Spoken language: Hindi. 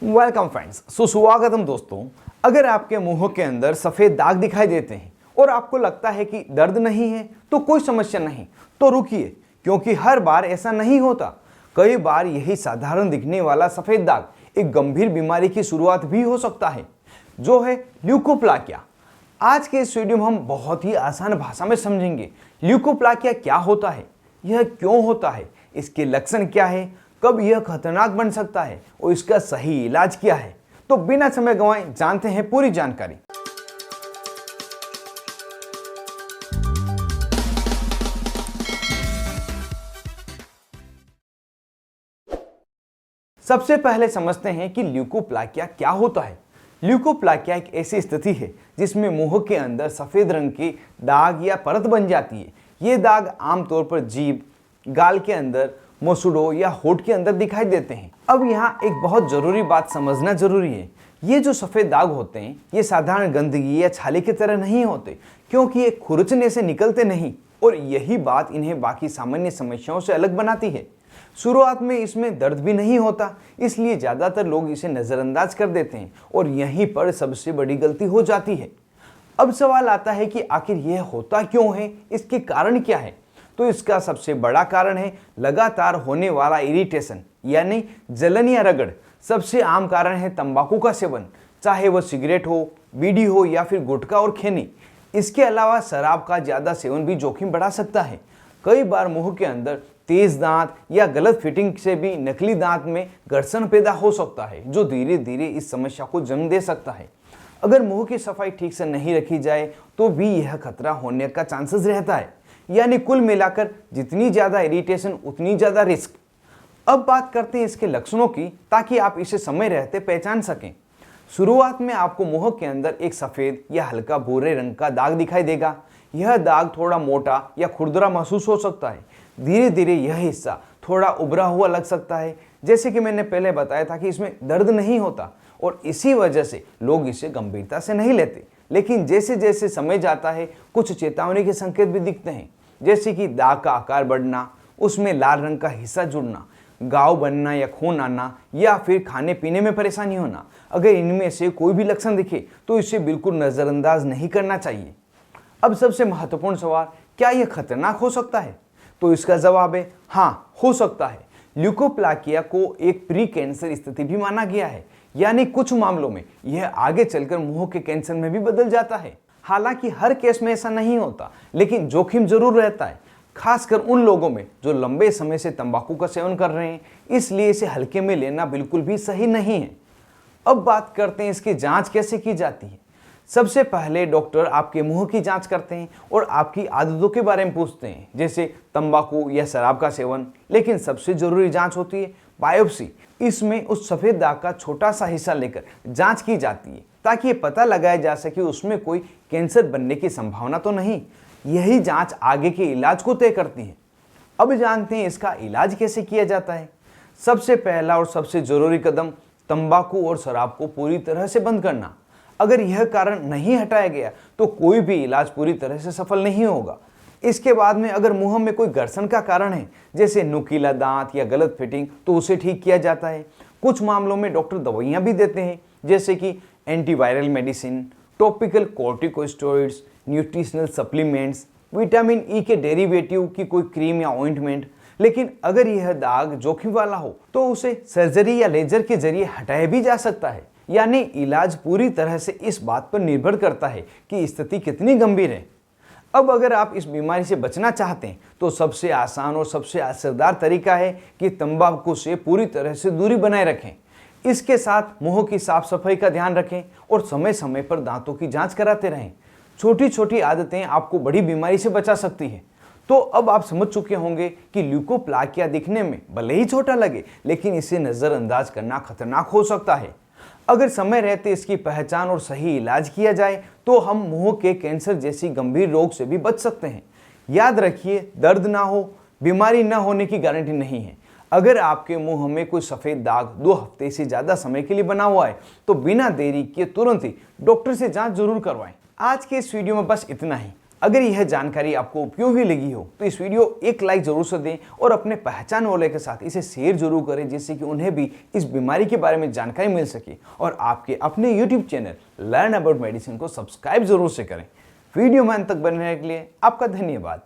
वेलकम फ्रेंड्स, सुस्वागतम दोस्तों। अगर आपके मुंह के अंदर सफेद दाग दिखाई देते हैं और आपको लगता है कि दर्द नहीं है तो कोई समस्या नहीं, तो रुकिए, क्योंकि हर बार ऐसा नहीं होता। कई बार यही साधारण दिखने वाला सफेद दाग एक गंभीर बीमारी की शुरुआत भी हो सकता है, जो है ल्यूकोप्लाकिया। आज के इस वीडियो में हम बहुत ही आसान भाषा में समझेंगे ल्यूकोप्लाकिया क्या होता है, यह क्यों होता है, इसके लक्षण क्या है, कब यह खतरनाक बन सकता है और इसका सही इलाज क्या है। तो बिना समय गंवाए जानते हैं पूरी जानकारी। सबसे पहले समझते हैं कि ल्यूकोप्लाकिया क्या होता है। ल्यूकोप्लाकिया एक ऐसी स्थिति है जिसमें मुंह के अंदर सफेद रंग के दाग या परत बन जाती है। ये दाग आमतौर पर जीभ, गाल के अंदर, मसूड़ों या होठ के अंदर दिखाई देते हैं। अब यहाँ एक बहुत जरूरी बात समझना जरूरी है। ये जो सफेद दाग होते हैं ये साधारण गंदगी या छाले की तरह नहीं होते, क्योंकि ये खुरचने से निकलते नहीं, और यही बात इन्हें बाकी सामान्य समस्याओं से अलग बनाती है। शुरुआत में इसमें दर्द भी नहीं होता, इसलिए ज्यादातर लोग इसे नजरअंदाज कर देते हैं और यहीं पर सबसे बड़ी गलती हो जाती है। अब सवाल आता है कि आखिर यह होता क्यों है, इसके कारण क्या है। तो इसका सबसे बड़ा कारण है लगातार होने वाला इरिटेशन, यानी जलन या रगड़। सबसे आम कारण है तंबाकू का सेवन, चाहे वह सिगरेट हो, बीड़ी हो या फिर गुटखा और खैनी। इसके अलावा शराब का ज्यादा सेवन भी जोखिम बढ़ा सकता है। कई बार मुंह के अंदर तेज दांत या गलत फिटिंग से भी नकली दांत में घर्षण पैदा हो सकता है, जो धीरे धीरे इस समस्या को जन्म दे सकता है। अगर मुंह की सफाई ठीक से नहीं रखी जाए तो भी यह खतरा होने का चांसेस रहता है। यानी कुल मिलाकर जितनी ज्यादा इरिटेशन उतनी ज्यादा रिस्क। अब बात करते हैं इसके लक्षणों की, ताकि आप इसे समय रहते पहचान सकें। शुरुआत में आपको मुंह के अंदर एक सफेद या हल्का भूरे रंग का दाग दिखाई देगा। यह दाग थोड़ा मोटा या खुरदरा महसूस हो सकता है। धीरे धीरे यह हिस्सा थोड़ा उभरा हुआ लग सकता है। जैसे कि मैंने पहले बताया था कि इसमें दर्द नहीं होता, और इसी वजह से लोग इसे गंभीरता से नहीं लेते। लेकिन जैसे जैसे समय जाता है कुछ चेतावनी के संकेत भी दिखते हैं, जैसे कि दाग का आकार बढ़ना, उसमें लाल रंग का हिस्सा जुड़ना, घाव बनना या खून आना, या फिर खाने पीने में परेशानी होना। अगर इनमें से कोई भी लक्षण दिखे तो इसे बिल्कुल नजरअंदाज नहीं करना चाहिए। अब सबसे महत्वपूर्ण सवाल, क्या यह खतरनाक हो सकता है? तो इसका जवाब है हाँ, हो सकता है। ल्यूकोप्लाकिया को एक प्री कैंसर स्थिति भी माना गया है, यानी कुछ मामलों में यह आगे चलकर मुंह के कैंसर में भी बदल जाता है। हालांकि हर केस में ऐसा नहीं होता, लेकिन जोखिम जरूर रहता है, खासकर उन लोगों में जो लंबे समय से तंबाकू का सेवन कर रहे हैं। इसलिए इसे हल्के में लेना बिल्कुल भी सही नहीं है। अब बात करते हैं इसकी जांच कैसे की जाती है। सबसे पहले डॉक्टर आपके मुंह की जांच करते हैं और आपकी आदतों के बारे में पूछते हैं, जैसे तंबाकू या शराब का सेवन। लेकिन सबसे जरूरी जांच होती है बायोप्सी। इसमें उस सफेद दाग का छोटा सा हिस्सा लेकर जांच की जाती है, ताकि ये पता लगाया जा सके उसमें कोई कैंसर बनने की संभावना तो नहीं। यही जांच आगे के इलाज को तय करती है। अब जानते हैं इसका इलाज कैसे किया जाता है। सबसे पहला और सबसे जरूरी कदम तंबाकू और शराब को पूरी तरह से बंद करना। अगर यह कारण नहीं हटाया गया तो कोई भी इलाज पूरी तरह से सफल नहीं होगा। इसके बाद में अगर मुंह में कोई घर्षण का कारण है, जैसे नुकीला दांत या गलत फिटिंग, तो उसे ठीक किया जाता है। कुछ मामलों में डॉक्टर दवाइयां भी देते हैं, जैसे कि antiviral medicine, topical corticosteroids, nutritional supplements, vitamin E के डेरिवेटिव की कोई क्रीम या ऑइंटमेंट। लेकिन अगर यह दाग जोखिम वाला हो तो उसे सर्जरी या लेजर के जरिए हटाया भी जा सकता है। यानी इलाज पूरी तरह से इस बात पर निर्भर करता है कि स्थिति कितनी गंभीर है। अब अगर आप इस बीमारी से बचना चाहते हैं तो सबसे आसान और सबसे असरदार तरीका है कि तंबाकू से पूरी तरह से दूरी बनाए रखें। इसके साथ मुंह की साफ सफाई का ध्यान रखें और समय समय पर दांतों की जांच कराते रहें। छोटी छोटी आदतें आपको बड़ी बीमारी से बचा सकती हैं। तो अब आप समझ चुके होंगे कि ल्यूकोप्लाकिया दिखने में भले ही छोटा लगे, लेकिन इसे नजरअंदाज करना खतरनाक हो सकता है। अगर समय रहते इसकी पहचान और सही इलाज किया जाए तो हम मुंह के कैंसर जैसी गंभीर रोग से भी बच सकते हैं। याद रखिए, दर्द ना हो, बीमारी ना होने की गारंटी नहीं है। अगर आपके मुंह में कोई सफेद दाग 2 हफ्ते से ज्यादा समय के लिए बना हुआ है तो बिना देरी किए तुरंत ही डॉक्टर से जांच जरूर करवाएं। आज के इस वीडियो में बस इतना ही। अगर यह जानकारी आपको उपयोगी लगी हो तो इस वीडियो एक लाइक जरूर से दें और अपने पहचान वाले के साथ इसे शेयर जरूर करें, जिससे कि उन्हें भी इस बीमारी के बारे में जानकारी मिल सके। और आपके अपने YouTube channel learn about medicine को सब्सक्राइब जरूर से करें। वीडियो में अंत तक बने रहने के लिए आपका धन्यवाद।